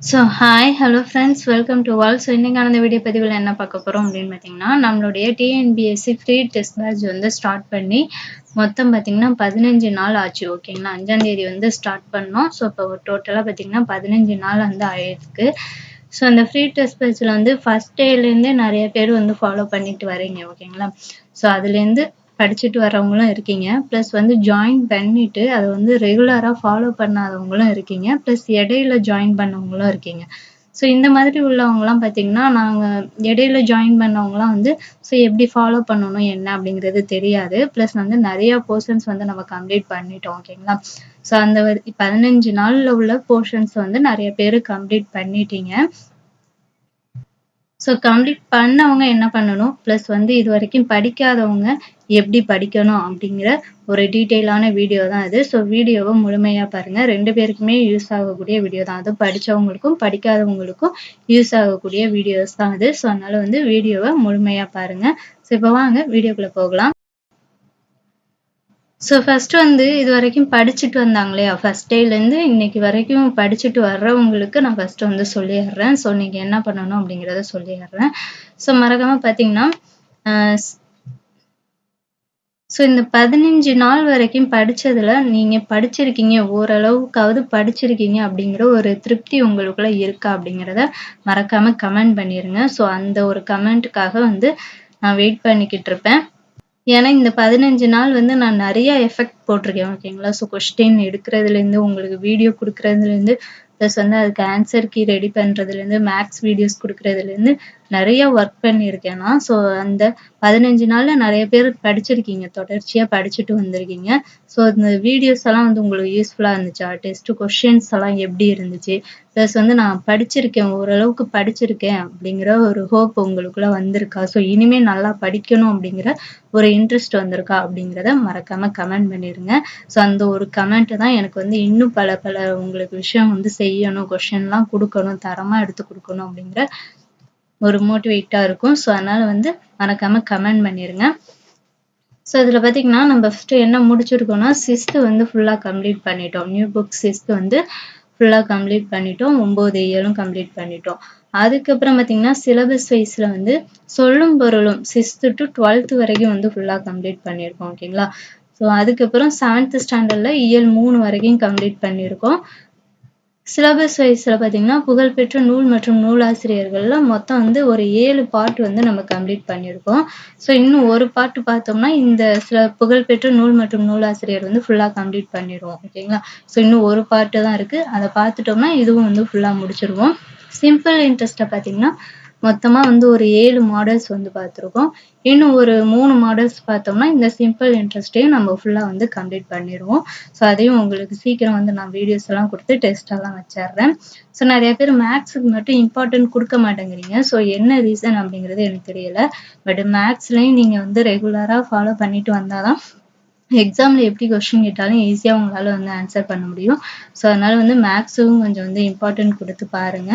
Hello friends, welcome to all. இன்னைக்கான இந்த video பதிவில் என்ன பார்க்க போறோம் அப்படின்னு பார்த்தீங்கன்னா, நம்மளுடைய டிஎன்பிஎஸ்சி ஃப்ரீ டெஸ்ட் பேட்ச் வந்து ஸ்டார்ட் பண்ணி மொத்தம் பார்த்தீங்கன்னா 15 நாள் ஆச்சு. ஓகேங்களா, 5ஆம் தேதி வந்து ஸ்டார்ட் பண்ணோம். இப்போ டோட்டலாக பார்த்தீங்கன்னா 15 நாள் வந்து ஆயிருக்கு. அந்த ஃப்ரீ டெஸ்ட் பேட்ச்ல வந்து ஃபர்ஸ்ட் டேலேருந்தே நிறைய பேர் வந்து ஃபாலோ பண்ணிட்டு வரீங்க. ஓகேங்களா, அதுலேருந்து படிச்சுட்டு வரவங்களும் இருக்கீங்க, ப்ளஸ் வந்து ஜாயின் பண்ணிட்டு அதை வந்து ரெகுலராக ஃபாலோ பண்ணாதவங்களும் இருக்கீங்க, ப்ளஸ் இடையில ஜாயின் பண்ணவங்களும் இருக்கீங்க. இந்த மாதிரி உள்ளவங்கலாம் பார்த்தீங்கன்னா, நாங்கள் இடையில ஜாயின் பண்ணவங்கலாம் வந்து எப்படி ஃபாலோ பண்ணணும் என்ன அப்படிங்கிறது தெரியாது, ப்ளஸ் வந்து நிறைய போர்ஷன்ஸ் வந்து நம்ம கம்ப்ளீட் பண்ணிட்டோம். ஓகேங்களா, அந்த 15 நாளில் உள்ள போர்ஷன்ஸ் வந்து நிறைய பேர் கம்ப்ளீட் பண்ணிட்டீங்க. கம்ப்ளீட் பண்ணவங்க என்ன பண்ணணும், ப்ளஸ் வந்து இது வரைக்கும் படிக்காதவங்க எப்படி படிக்கணும் அப்படிங்கிற ஒரு டீட்டெயிலான வீடியோ தான் இது. வீடியோவை முழுமையாக பாருங்கள், 2 பேருக்குமே யூஸ் ஆகக்கூடிய வீடியோ தான் அது. படித்தவங்களுக்கும் படிக்காதவங்களுக்கும் யூஸ் ஆகக்கூடிய வீடியோஸ் தான் இது. அதனால் வந்து வீடியோவை முழுமையாக பாருங்கள். இப்போ வாங்க வீடியோக்குள்ளே போகலாம். ஃபர்ஸ்ட் வந்து இது வரைக்கும் படிச்சுட்டு வந்தாங்க இல்லையா, ஃபர்ஸ்ட் டேலேருந்து இன்னைக்கு வரைக்கும் படிச்சுட்டு வர்றவங்களுக்கு நான் ஃபர்ஸ்ட் வந்து சொல்லிடுறேன். நீங்கள் என்ன பண்ணணும் அப்படிங்கிறத சொல்லிடுறேன். மறக்காம பார்த்தீங்கன்னா, இந்த 15 நாள் வரைக்கும் படிச்சதுல நீங்க படிச்சிருக்கீங்க, ஓரளவுக்காவது படிச்சிருக்கீங்க அப்படிங்கிற ஒரு திருப்தி உங்களுக்குள்ள இருக்கா அப்படிங்கிறத மறக்காம கமெண்ட் பண்ணிருங்க. அந்த ஒரு கமெண்ட்டுக்காக வந்து நான் வெயிட் பண்ணிக்கிட்டு இருப்பேன். ஏன்னா இந்த 15 நாள் வந்து நான் நிறைய எஃபெக்ட் போட்டிருக்கேன். ஓகேங்களா, கொஸ்டின் எடுக்கிறதுலேருந்து, உங்களுக்கு வீடியோ கொடுக்கறதுலேருந்து, ப்ளஸ் வந்து அதுக்கு ஆன்சர் கீ ரெடி பண்ணுறதுலேருந்து, மேக்ஸ் வீடியோஸ் கொடுக்கறதுலேருந்து நிறைய ஒர்க் பண்ணியிருக்கேன் நான். அந்த 15 நாளில் நிறைய பேர் படிச்சிருக்கீங்க, தொடர்ச்சியாக படிச்சுட்டு வந்திருக்கீங்க. இந்த வீடியோஸ் எல்லாம் வந்து உங்களுக்கு யூஸ்ஃபுல்லாக இருந்துச்சா, டெஸ்ட் கொஸ்டின்ஸ் எல்லாம் எப்படி இருந்துச்சு, ப்ளஸ் வந்து நான் படிச்சிருக்கேன், ஓரளவுக்கு படிச்சிருக்கேன் அப்படிங்கிற ஒரு ஹோப் உங்களுக்குள்ள வந்திருக்கா, இனிமேல் நல்லா படிக்கணும் அப்படிங்கிற ஒரு இன்ட்ரெஸ்ட் வந்திருக்கா அப்படிங்கிறத மறக்காம கமெண்ட் பண்ணிருங்க. அந்த ஒரு கமெண்ட் தான் எனக்கு வந்து இன்னும் பல உங்களுக்கு விஷயம் வந்து செய்யணும், கொஸ்டின்லாம் கொடுக்கணும், தரமா எடுத்து கொடுக்கணும் அப்படிங்கிற ஒரு மோட்டிவேட்டா இருக்கும். அதனால வந்து மறக்காம கமெண்ட் பண்ணிருங்க. இதுல பாத்தீங்கன்னா நம்ம ஃபர்ஸ்ட் என்ன முடிச்சிருக்கோம்னா, 6th வந்து ஃபுல்லா கம்ப்ளீட் பண்ணிட்டோம். நியூ புக் 6th வந்து ஃபுல்லா கம்ப்ளீட் பண்ணிட்டோம். 9 இயலும் கம்ப்ளீட் பண்ணிட்டோம். அதுக்கப்புறம் பார்த்தீங்கன்னா சிலபஸ் வைஸ்ல வந்து சொல்லும் பொருளும் 6th to 12th வரைக்கும் வந்து ஃபுல்லா கம்ப்ளீட் பண்ணியிருக்கோம். ஓகேங்களா, அதுக்கப்புறம் 7th ஸ்டாண்டர்ட்ல இயல் 3 வரைக்கும் கம்ப்ளீட் பண்ணியிருக்கோம். சிலபஸ் வைஸ்ல பார்த்தீங்கன்னா புகழ்பெற்ற நூல் மற்றும் நூலாசிரியர்கள்ல மொத்தம் வந்து ஒரு 7 பார்ட் வந்து நம்ம கம்ப்ளீட் பண்ணியிருக்கோம். இன்னும் ஒரு பார்ட் பார்த்தோம்னா இந்த சில புகழ்பெற்ற நூல் மற்றும் நூலாசிரியர் வந்து ஃபுல்லா கம்ப்ளீட் பண்ணிடுவோம். ஓகேங்களா, இன்னும் ஒரு பார்ட் தான் இருக்கு, அதை பார்த்துட்டோம்னா இதுவும் வந்து ஃபுல்லா முடிச்சிருவோம். சிம்பிள் இன்ட்ரெஸ்ட்டை பார்த்தீங்கன்னா மொத்தமா வந்து ஒரு 7 மாடல்ஸ் வந்து பார்த்துருக்கோம். இன்னும் ஒரு 3 மாடல்ஸ் பார்த்தோம்னா இந்த சிம்பிள் இன்ட்ரெஸ்ட்டையும் நம்ம ஃபுல்லா வந்து கம்ப்ளீட் பண்ணிடுவோம். அதையும் உங்களுக்கு சீக்கிரம் வந்து நான் வீடியோஸ் எல்லாம் கொடுத்து டெஸ்ட் எல்லாம் வச்சிடுறேன். நிறைய பேர் மேக்ஸுக்கு மட்டும் இம்பார்ட்டன்ட் கொடுக்க மாட்டேங்கிறீங்க. என்ன ரீசன் அப்படிங்கிறது எனக்கு தெரியல. பட் மேக்ஸ்லயும் நீங்க வந்து ரெகுலரா ஃபாலோ பண்ணிட்டு வந்தாதான் எக்ஸாம்ல எப்படி கொஸ்டின் கேட்டாலும் ஈஸியா உங்களால வந்து ஆன்சர் பண்ண முடியும். அதனால வந்து மேக்ஸும் கொஞ்சம் வந்து இம்பார்ட்டன்ட் கொடுத்து பாருங்க.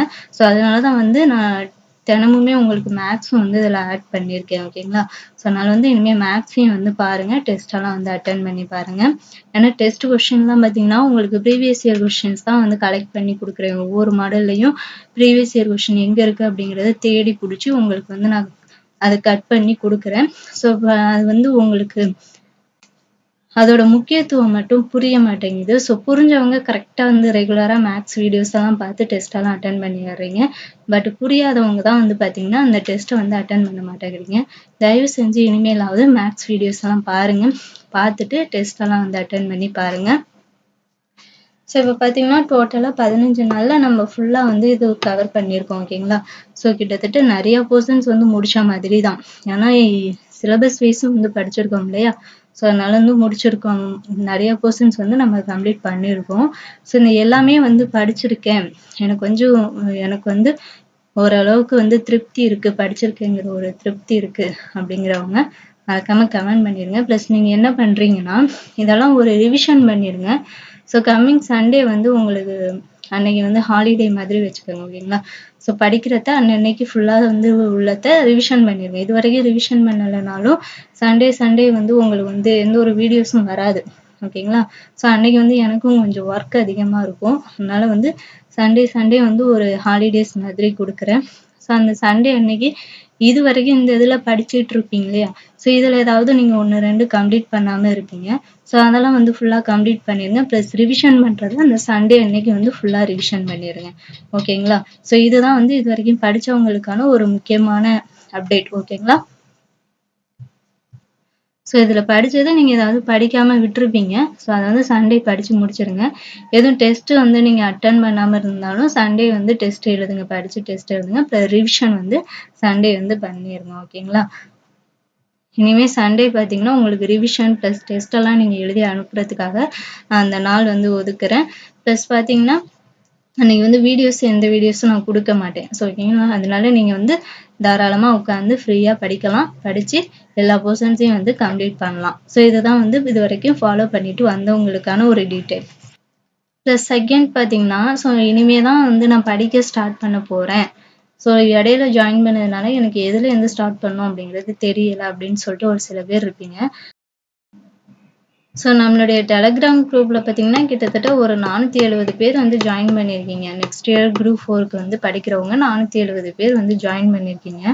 அதனாலதான் வந்து நான் தினமுமே உங்களுக்கு மேக்ஸும் வந்து இதில் ஆட் பண்ணியிருக்கேன். ஓகேங்களா, அதனால வந்து இனிமேல் மேக்ஸையும் வந்து பாருங்க, டெஸ்ட் எல்லாம் வந்து அட்டன் பண்ணி பாருங்க. ஏன்னா டெஸ்ட் கொஸ்டின்லாம் பார்த்தீங்கன்னா உங்களுக்கு ப்ரீவியஸ் இயர் கொஸ்டின்ஸ் தான் வந்து கலெக்ட் பண்ணி கொடுக்குறேன். ஒவ்வொரு மாடல்லையும் ப்ரீவியஸ் இயர் கொஸ்டின் எங்க இருக்கு அப்படிங்கிறத தேடி பிடிச்சி உங்களுக்கு வந்து நான் அதை கட் பண்ணி கொடுக்குறேன். அது வந்து உங்களுக்கு அதோட முக்கியத்துவம் மட்டும் புரிய மாட்டேங்குது. புரிஞ்சவங்க கரெக்டாக வந்து ரெகுலராக மேக்ஸ் வீடியோஸ் எல்லாம் பார்த்து டெஸ்ட் எல்லாம் அட்டன் பண்ணிடுறீங்க. பட் புரியாதவங்க தான் வந்து பார்த்தீங்கன்னா அந்த டெஸ்ட்டை வந்து அட்டன் பண்ண மாட்டேங்கிறீங்க. தயவு செஞ்சு இனிமேலாவது மேக்ஸ் வீடியோஸ் எல்லாம் பாருங்க, பார்த்துட்டு டெஸ்ட் எல்லாம் வந்து அட்டன் பண்ணி பாருங்க. இப்போ பார்த்தீங்கன்னா டோட்டலாக 15 நாளில் நம்ம ஃபுல்லாக வந்து இது கவர் பண்ணியிருக்கோம். ஓகேங்களா, கிட்டத்தட்ட நிறைய போர்ஷன்ஸ் வந்து முடிச்ச மாதிரி தான். ஏன்னா சிலபஸ் வைஸும் வந்து படிச்சிருக்கோம் இல்லையா, அதனால வந்து முடிச்சிருக்கோம். நிறைய போர்ஷன்ஸ் வந்து நம்ம கம்ப்ளீட் பண்ணியிருக்கோம். இந்த எல்லாமே வந்து படிச்சிருக்கேன், எனக்கு வந்து ஓரளவுக்கு வந்து திருப்தி இருக்கு, படிச்சிருக்கேங்கிற ஒரு திருப்தி இருக்கு அப்படிங்கிறவங்க மறக்காம கமெண்ட் பண்ணிருங்க. ப்ளஸ் நீங்க என்ன பண்றீங்கன்னா இதெல்லாம் ஒரு ரிவிஷன் பண்ணிருங்க. கம்மிங் சண்டே வந்து உங்களுக்கு அன்னைக்கு வந்து ஹாலிடே மாதிரி வச்சுக்கோங்க. ஓகேங்களா, படிக்கிறத அன்னைக்கு ஃபுல்லா வந்து உள்ளத ரிவிஷன் பண்ணிருங்க. இது வரைக்கும் ரிவிஷன் பண்ணலைனாலும் சண்டே வந்து உங்களுக்கு வந்து எந்த ஒரு வீடியோஸும் வராது. ஓகேங்களா? ஸோ அன்னைக்கு வந்து எனக்கும் கொஞ்சம் ஒர்க் அதிகமா இருக்கும். அதனால வந்து சண்டே வந்து ஒரு ஹாலிடேஸ் மாதிரி குடுக்குறேன். ஸோ அந்த சண்டே அன்னைக்கு இதுவரைக்கும் இந்த இதுல படிச்சுட்டு இருப்பீங்க இல்லையா? ஸோ இதுல ஏதாவது நீங்க 1, 2 கம்ப்ளீட் பண்ணாம இருப்பீங்க. ஸோ அதெல்லாம் வந்து ஃபுல்லா கம்ப்ளீட் பண்ணிருங்க. பிளஸ் ரிவிஷன் பண்றது அந்த சண்டே அன்னைக்கு வந்து ஃபுல்லா ரிவிஷன் பண்ணிருங்க. ஓகேங்களா? ஸோ இதுதான் வந்து இதுவரைக்கும் படிச்சவங்களுக்கான ஒரு முக்கியமான அப்டேட். ஓகேங்களா? ஸோ இதில படிச்சத நீங்க ஏதாவது படிக்காம விட்டுருப்பீங்க. ஸோ அத வந்து சண்டே படிச்சு முடிச்சுருங்க. எதுவும் டெஸ்ட் வந்து நீங்க அட்டெண்ட் பண்ணாம இருந்தாலும் சண்டே வந்து டெஸ்ட் எழுதுங்க. படிச்சு டெஸ்ட் எழுதுங்க. அப்புறம் ரிவிஷன் வந்து சண்டே வந்து பண்ணிருங்க. ஓகேங்களா? இனிமே சண்டே பார்த்தீங்கன்னா, உங்களுக்கு ரிவிஷன் பிளஸ் டெஸ்ட் எல்லாம் நீங்க எழுதி அனுப்புறதுக்காக அந்த நாள் வந்து ஒதுக்குறேன். பிளஸ் பார்த்தீங்கன்னா, அன்னைக்கு வந்து எந்த வீடியோஸும் நான் குடுக்க மாட்டேன். ஸோ ஓகேங்களா? அதனால நீங்க வந்து தாராளமா உட்காந்து ஃப்ரீயா படிக்கலாம். படிச்சு எல்லா போர்ஷன்ஸையும் வந்து கம்ப்ளீட் பண்ணலாம். ஸோ இதுதான் வந்து இதுவரைக்கும் ஃபாலோ பண்ணிட்டு வந்தவங்களுக்கான ஒரு டீட்டெயில். பிளஸ் செகண்ட் பார்த்தீங்கன்னா, ஸோ இனிமே தான் வந்து நான் படிக்க ஸ்டார்ட் பண்ண போறேன். ஸோ இடையில ஜாயின் பண்ணதுனால எனக்கு எதுலேருந்து ஸ்டார்ட் பண்ணணும் அப்படிங்கிறது தெரியல அப்படின்னு சொல்லிட்டு ஒரு சில பேர் இருப்பீங்க. ஸோ நம்மளுடைய டெலகிராம் குரூப்ல பார்த்தீங்கன்னா, கிட்டத்தட்ட ஒரு 470 பேர் வந்து ஜாயின் பண்ணியிருக்கீங்க. நெக்ஸ்ட் இயர் குரூப் 4க்கு வந்து படிக்கிறவங்க 470 பேர் வந்து ஜாயின் பண்ணியிருக்கீங்க.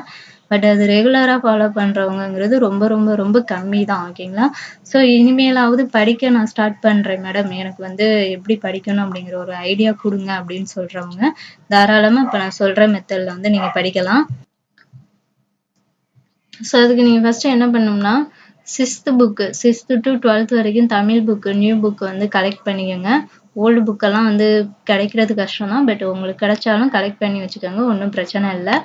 பட் அது ரெகுலரா ஃபாலோ பண்றவங்கங்கிறது ரொம்ப ரொம்ப ரொம்ப கம்மி தான். ஓகேங்களா? ஸோ இனிமேலாவது படிக்க நான் ஸ்டார்ட் பண்றேன் மேடம். எனக்கு வந்து எப்படி படிக்கணும் அப்படிங்கிற ஒரு ஐடியா குடுங்க அப்படின்னு சொல்றவங்க, தாராளமா இப்ப நான் சொல்ற மெத்தட்ல வந்து நீங்க படிக்கலாம். ஸோ அதுக்கு நீங்க ஃபர்ஸ்ட் என்ன பண்ணணும்னா, 6th to 12th வரைக்கும் தமிழ் நியூ புக் வந்து கலெக்ட் பண்ணிக்கோங்க. ஓல்டு புக்கெல்லாம் வந்து கிடைக்கிறது கஷ்டம் தான். பட் உங்களுக்கு கிடைச்சாலும் கலெக்ட் பண்ணி வச்சுக்கோங்க. ஒன்றும் பிரச்சனை இல்லை.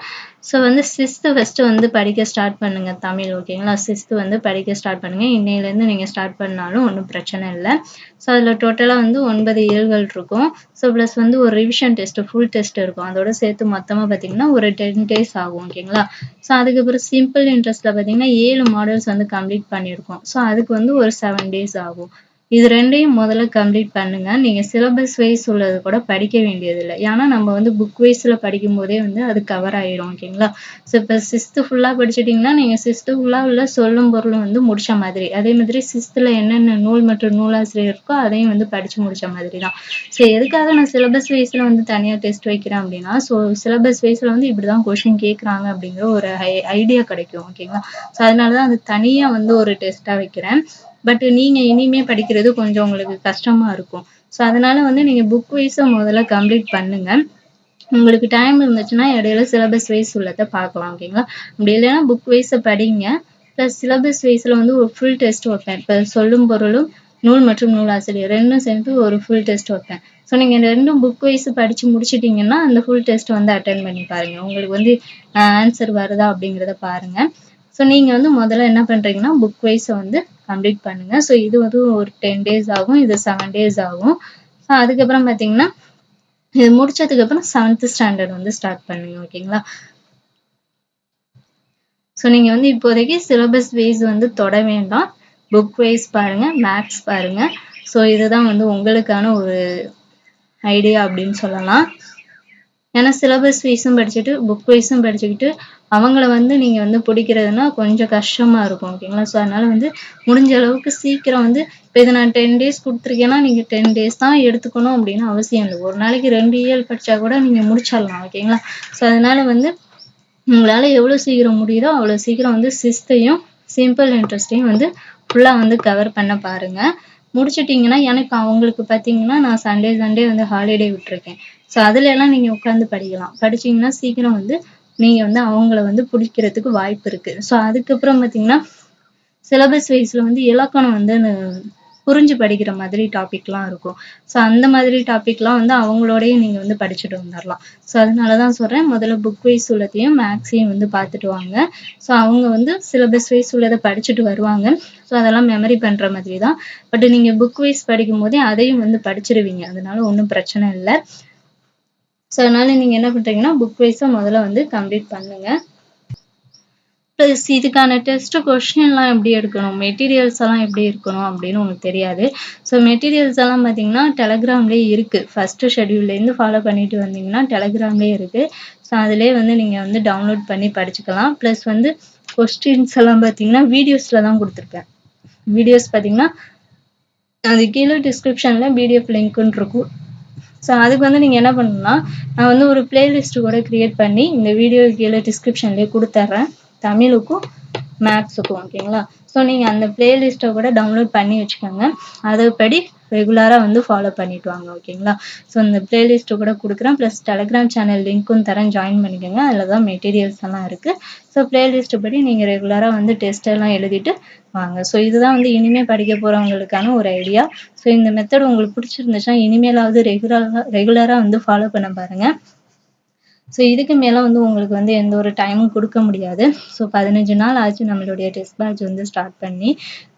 ஸோ வந்து 6th ஃபர்ஸ்ட்டு வந்து படிக்க ஸ்டார்ட் பண்ணுங்க தமிழ். ஓகேங்களா? 6th வந்து படிக்க ஸ்டார்ட் பண்ணுங்க. இன்னையிலேருந்து நீங்கள் ஸ்டார்ட் பண்ணாலும் ஒன்றும் பிரச்சனை இல்லை. ஸோ அதில் டோட்டலாக வந்து 9 இயல்கள் இருக்கும். ஸோ ப்ளஸ் வந்து ஒரு ரிவிஷன் டெஸ்ட் ஃபுல் டெஸ்ட் இருக்கும். அதோட சேர்த்து மொத்தமாக பார்த்தீங்கன்னா ஒரு 10 days ஆகும். ஓகேங்களா? ஸோ அதுக்கப்புறம் சிம்பிள் இன்ட்ரெஸ்ட்ல பார்த்தீங்கன்னா 7 மாடல்ஸ் வந்து கம்ப்ளீட் பண்ணியிருக்கோம். ஸோ அதுக்கு வந்து ஒரு 7 days ஆகும். இது 2யும் முதல்ல கம்ப்ளீட் பண்ணுங்க. நீங்க சிலபஸ் வைஸ் உள்ளது கூட படிக்க வேண்டியதில்லை. ஏன்னா நம்ம வந்து புக் வைஸ்ல படிக்கும்போதே வந்து அது கவர் ஆயிடும். ஓகேங்களா? ஸோ இப்போ 6th ஃபுல்லா படிச்சிட்டிங்கன்னா, நீங்க 6th ஃபுல்லா உள்ள சொல்லும் பொருளும் வந்து முடிச்ச மாதிரி. அதே மாதிரி 6thல என்னென்ன நூல் மற்றும் நூலாசிரியர் இருக்கோ அதையும் வந்து படிச்சு முடிச்ச மாதிரி தான். ஸோ எதுக்காக நான் சிலபஸ் வைஸ்ல வந்து தனியா டெஸ்ட் வைக்கிறேன் அப்படின்னா, ஸோ சிலபஸ் வைஸ்ல வந்து இப்படிதான் கொஸ்டின் கேட்குறாங்க அப்படிங்கிற ஒரு ஐடியா கிடைக்கும். ஓகேங்களா? ஸோ அதனால தான் அது தனியா வந்து ஒரு டெஸ்ட்டா வைக்கிறேன். பட் நீங்க இனிமே படிக்கிறது கொஞ்சம் உங்களுக்கு கஷ்டமா இருக்கும். ஸோ அதனால வந்து நீங்க புக் வைஸ முதல்ல கம்ப்ளீட் பண்ணுங்க. உங்களுக்கு டைம் இருந்துச்சுன்னா இடையில சிலபஸ் வைஸ் உள்ளத பார்க்கலாம். ஓகேங்களா? அப்படி இல்லைன்னா புக் வைஸ படிங்க. பிளஸ் சிலபஸ் வைஸ்ல வந்து ஒரு ஃபுல் டெஸ்ட் வைப்பேன். இப்போ சொல்லும் பொருளும் நூல் மற்றும் நூலாசிரியர் 2ம் சேர்ந்து ஒரு ஃபுல் டெஸ்ட் வைப்பேன். ஸோ நீங்க 2ம் புக் வைஸ் படிச்சு முடிச்சிட்டீங்கன்னா அந்த ஃபுல் டெஸ்ட் வந்து அட்டெண்ட் பண்ணி பாருங்க. உங்களுக்கு வந்து ஆன்சர் வருதா அப்படிங்கிறத பாருங்க. ஸோ நீங்க வந்து முதல்ல என்ன பண்றீங்கன்னா புக் வைஸ வந்து கம்ப்ளீட் பண்ணுங்க. ஸோ இது வந்து ஒரு 10 days ஆகும். இது 7 days ஆகும். ஸோ அதுக்கப்புறம் பார்த்தீங்கன்னா, இது முடிச்சதுக்கப்புறம் 7th ஸ்டாண்டர்ட் வந்து ஸ்டார்ட் பண்ணுங்க. ஓகேங்களா? ஸோ நீங்க வந்து இப்போதைக்கு சிலபஸ் வைஸ் வந்து தொட வேண்டாம். புக் வைஸ் பாருங்க, மேத்ஸ் பாருங்க. ஸோ இதுதான் வந்து உங்களுக்கான ஒரு ஐடியா அப்படின்னு சொல்லலாம். ஏன்னா சிலபஸ் வைஸும் படிச்சுட்டு புக் வைஸும் படிச்சுக்கிட்டு அவங்கள வந்து நீங்க வந்து பிடிக்கிறதுனா கொஞ்சம் கஷ்டமா இருக்கும். ஓகேங்களா? ஸோ அதனால வந்து முடிஞ்ச அளவுக்கு சீக்கிரம் வந்து இப்போ இதை நான் 10 days கொடுத்துருக்கேன்னா நீங்க 10 days தான் எடுத்துக்கணும் அப்படின்னு அவசியம் இல்லை. ஒரு நாளைக்கு 2 இயல் படிச்சா கூட நீங்க முடிச்சிடலாம். ஓகேங்களா? ஸோ அதனால வந்து உங்களால எவ்வளவு சீக்கிரம் முடியுதோ அவ்வளவு சீக்கிரம் வந்து 6th சிம்பிள் இன்ட்ரெஸ்டையும் வந்து ஃபுல்லா வந்து கவர் பண்ண பாருங்க. முடிச்சிட்டீங்கன்னா எனக்கு அவங்களுக்கு பார்த்தீங்கன்னா நான் சண்டே வந்து ஹாலிடே விட்டுருக்கேன். ஸோ அதுல எல்லாம் நீங்க உட்காந்து படிக்கலாம். படிச்சீங்கன்னா சீக்கிரம் வந்து நீங்க வந்து அவங்கள வந்து பிடிக்கிறதுக்கு வாய்ப்பு இருக்கு. ஸோ அதுக்கப்புறம் பார்த்தீங்கன்னா சிலபஸ் வைஸ்ல வந்து இலக்கணம் வந்து புரிஞ்சு படிக்கிற மாதிரி டாபிக்லாம் இருக்கும். ஸோ அந்த மாதிரி டாபிக்லாம் வந்து அவங்களோடயே நீங்க வந்து படிச்சுட்டு வந்துடலாம். ஸோ அதனாலதான் சொல்றேன் முதல்ல புக் வைஸ் உள்ளதையும் மேக்ஸையும் வந்து பார்த்துட்டு வாங்க. ஸோ அவங்க வந்து சிலபஸ் வைஸ் உள்ளதை படிச்சுட்டு வருவாங்க. ஸோ அதெல்லாம் மெமரி பண்ற மாதிரி தான். பட் நீங்க புக் வைஸ் படிக்கும் போதே அதையும் வந்து படிச்சிருவீங்க. அதனால ஒன்றும் பிரச்சனை இல்லை. ஸோ அதனால நீங்க என்ன பண்றீங்கன்னா புக் வைஸா முதல்ல வந்து கம்ப்ளீட் பண்ணுங்க. ப்ளஸ் இதுக்கான டெஸ்ட் கொஸ்டின்லாம் எப்படி எடுக்கணும், மெட்டீரியல்ஸ் எல்லாம் எப்படி இருக்கணும் அப்படின்னு உங்களுக்கு தெரியாது. ஸோ மெட்டீரியல்ஸ் எல்லாம் பார்த்தீங்கன்னா டெலகிராம்லேயே இருக்கு. ஃபர்ஸ்ட் ஷெட்யூல்லேருந்து ஃபாலோ பண்ணிட்டு வந்தீங்கன்னா டெலகிராம்லேயே இருக்கு. ஸோ அதிலே வந்து நீங்க வந்து டவுன்லோட் பண்ணி படிச்சுக்கலாம். ப்ளஸ் வந்து கொஸ்டின்ஸ் எல்லாம் பார்த்தீங்கன்னா வீடியோஸ்ல தான் கொடுத்துருப்பேன். வீடியோஸ் பார்த்தீங்கன்னா அது கீழே டிஸ்கிரிப்ஷன்ல பிடிஎஃப் லிங்க்னு இருக்கும். ஸோ அதுக்கு வந்து நீங்கள் என்ன பண்ணணும்னா, நான் வந்து ஒரு பிளேலிஸ்ட் கூட கிரியேட் பண்ணி இந்த வீடியோ கீழே டிஸ்கிரிப்ஷன்லேயே கொடுத்துட்றேன், தமிழுக்கும் மேக்ஸுக்கும். ஓகேங்களா? ஸோ நீங்கள் அந்த பிளேலிஸ்ட்டை கூட டவுன்லோட் பண்ணி வச்சுக்கோங்க. அதுபடி ரெகுலராக வந்து ஃபாலோ பண்ணிட்டு வாங்க. ஓகேங்களா? ஸோ இந்த பிளேலிஸ்ட்டு கூட கொடுக்குறேன், ப்ளஸ் டெலகிராம் சேனல் லிங்க்கும் தரேன், ஜாயின் பண்ணிக்கோங்க. அதில் தான் மெட்டீரியல்ஸ் எல்லாம் இருக்குது. ஸோ பிளேலிஸ்ட்டு படி நீங்கள் ரெகுலராக வந்து டெஸ்ட் எல்லாம் எழுதிட்டு வாங்க. ஸோ இதுதான் வந்து இனிமேல் படிக்க போகிறவங்களுக்கான ஒரு ஐடியா. ஸோ இந்த மெத்தட் உங்களுக்கு பிடிச்சிருந்துச்சுன்னா இனிமேலாவது ரெகுலராக வந்து ஃபாலோ பண்ண பாருங்கள். ஸோ இதுக்கு மேலே வந்து உங்களுக்கு வந்து எந்த ஒரு டைமும் கொடுக்க முடியாது. ஸோ 15 நாள் ஆச்சு நம்மளுடைய டெஸ்ட் பேட்ச் வந்து ஸ்டார்ட் பண்ணி.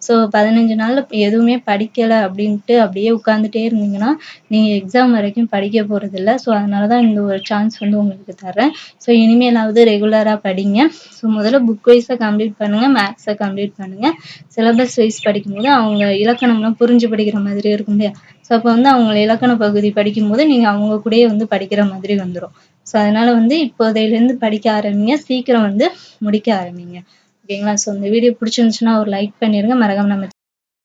ஸோ 15 நாளில் எதுவுமே படிக்கலை அப்படின்ட்டு அப்படியே உட்காந்துட்டே இருந்தீங்கன்னா நீங்கள் எக்ஸாம் வரைக்கும் படிக்க போகிறதில்ல. ஸோ அதனால தான் இந்த ஒரு சான்ஸ் வந்து உங்களுக்கு தரேன். ஸோ இனிமேலாவது ரெகுலராக படிங்க. ஸோ முதல்ல புக் வைஸை கம்ப்ளீட் பண்ணுங்கள், மேக்ஸை கம்ப்ளீட் பண்ணுங்கள். சிலபஸ் வைஸ் படிக்கும்போது அவங்க இலக்கணம்லாம் புரிஞ்சு படிக்கிற மாதிரி இருக்கும் இல்லையா? ஸோ அப்போ வந்து அவங்க இலக்கண பகுதி படிக்கும்போது நீங்கள் அவங்க கூடயே வந்து படிக்கிற மாதிரி வந்துடும். ஸோ அதனால வந்து இப்போதையிலேருந்து படிக்க ஆரம்பிங்க, சீக்கிரம் வந்து முடிக்க ஆரம்பிங்க. ஓகேங்களா? ஸோ இந்த வீடியோ பிடிச்சிருந்துச்சுன்னா ஒரு லைக் பண்ணிடுங்க, மறக்காம நம்ம